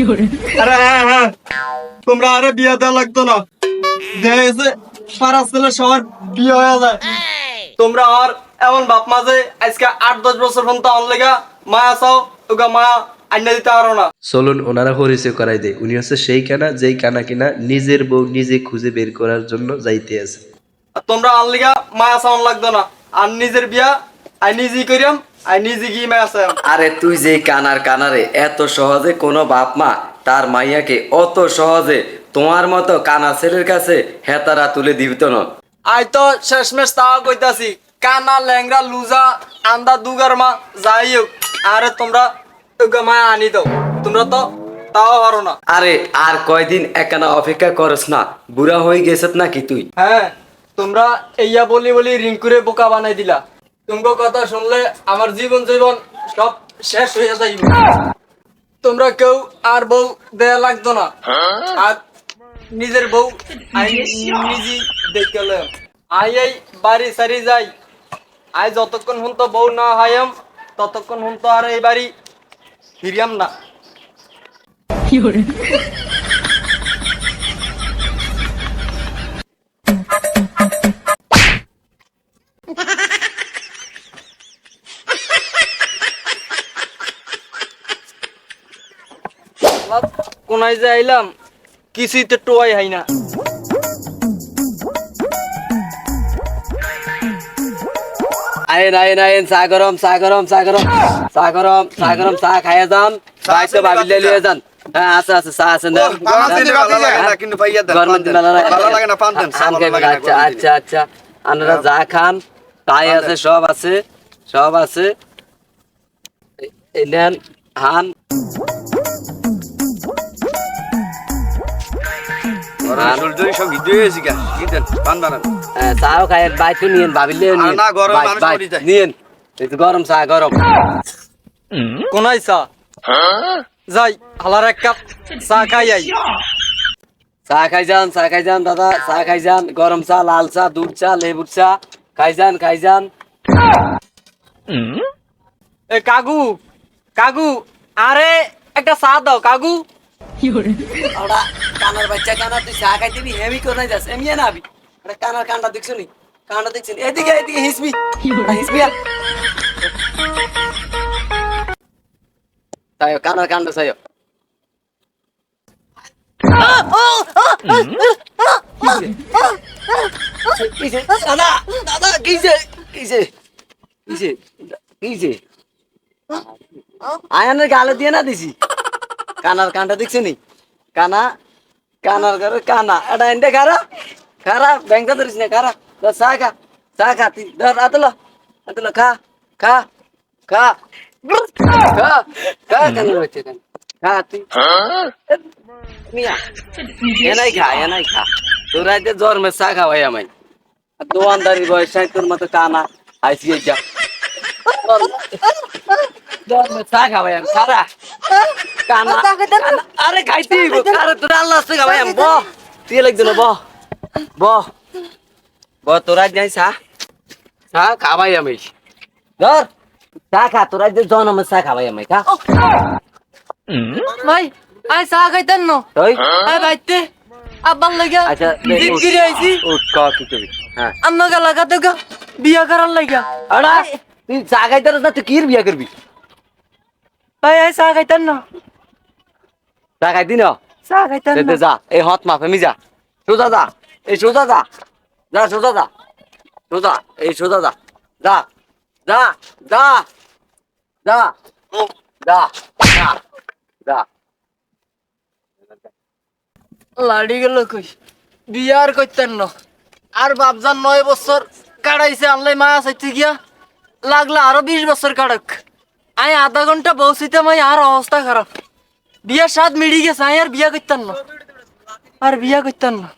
আরে হ্যাঁ হ্যাঁ, তোমরা আরে বিয়ে দেওয়া লাগতো না, দেখে সারা ছেলে সবার বিয়ে হয়ে যায়। তোমরা আর এমন বাপ মাঝে আজকে 8-10 বছর পর্যন্ত অনলেগা মায়া চাও, ওগা মায়া আইনা দিতে পারো না। চলুন ওনারা পরিচয় করাই দেয়। উনি হচ্ছে সেই কানা যেই কানা কিনা নিজের বউ নিজে খুঁজে বের করার জন্য যাইতে আছে। আর তোমরা আনলিগা মায়া চাওয়ান লাগতো না, আর নিজের বিয়া আই নিজেই করিয়াম, আই নিজে গিয়ে মায়া চাইম। আরে তুই যে কানারে এত সহজে কোনো বাপ মা তার মাইয়াকে অত সহজে তোমার মতো কানা ছেলের কাছে হেতারা তুলে দিত না। আই তো শেষমেশ তাও কইতাছি, কানা ল্যাংরা লুজা আন্দা দুগারমা যাই হোক, আরে তোমরা ওগা মায়া আনি দাও, তোমরা তো তাও পারো না। আরে আর কয়দিন একানা অপেক্ষা করস না, বুড়া হয়ে গেছত নাকি তুই? হ্যাঁ, তোমরা এইয়া বলি বলি রিঙ্কুরে বোকা বানাই দিলা। তোমার কথা শুনলে আমার জীবন জীবন সব শেষ হয়ে যাইবে। তোমরা কেউ আর বউ দেয়া লাগতো না, আর নিজের বউ আই নিজে দেখলাম। আই এই বাড়ি সারি যাই, আই যতক্ষণ হুন তো বউ না হাইম ততক্ষণ হুন তো আর এই বাড়ি ফিরিয়াম না। কোনায় যে আইলাম কিছুই তো টোয়াই হয় না। আইন চা গরম চা খাইয়া যান, বাইসে ভাবিলে লিয়ে যান। হ্যাঁ আছে চা আছে না? আচ্ছা আচ্ছা আচ্ছা, আপনারা যা খান তাই আছে, সব আছে এই নেন হান। চাও খাই বাইতো নিয়েন, ভাবিলে নিয়েন গরম চা গরম। কোনায় চা যাই, হালার এক কাপ চা খাই আই। চা খাই যান দাদা, চা খাই যান, গরম চা, লাল চা, দুধ চা, লেবুর চা খাই যান। এ কাকু কাকু, আরে একটা চা দাও কাকু। ওরা কানার বাচ্চা, কানা তুই চা খাইতে নি হেমি কোথায় যাস? এমনি না আবি কানার কানটা দেখছো নি? এদিকে হিসবি তাই কানার কান্ড চাই। দাদা কিছে আয়ানের গালে দিয়ে না দিছি। কানার কানটা দেখছো নি? কানার ঘরে কানা এটা এন্ডে খারা ব্যাংকটা ধরিস না, খারা চা খা তুই ধর, আতলো খা কানার বাচ্চা খা তুই। এনাই খা তোরা জ্বর মে চা খাওয়াই আমায় দোয়ানদারি বয়স তোর মতো কানা আইসি যা চা খাওয়াই আমি খারা কানা। আরে খাইতে তোরা আল্লাহ আসতে খাওয়াই আমি বহ তুই লাগতো না বহ তোরা যাই চা খাওয়াই আমি ধর চা খা তোরা জন্মে চা খাওয়াই আমি খা। ভাই আই চা খাইতেন না তুই বাইতে আব্বার লাগা আচ্ছা জিগিরে আইছি। কি করবি? হ্যাঁ আম্মাকে লাগাতে গা বিয়া করার লাগা। আড়া তুই চা খাইতে না, তুই কি বিয়া করবি? ভাই আই চা খাইতেন না, চা খাইতি না? চা খাইতেন না। যা এই হত মা ফেমি যা, সোজা যা, এই সোজা যা, এই সোজা যা, যা যা যা যা যা যা যা। লাড়ি গেল কই, বিয়ার করতেন না। আর বাপজান 9 বছর কাটাইছে আনলাই মায়া চাইতে গিয়া, লাগলা আরো 20 বছর কাটাক। আই আধা ঘন্টা বসিতে মাই আর অবস্থা খারাপ, বিয়ার স্বাদ মিড়ি গেছে। আই আর বিয়া করতেন না,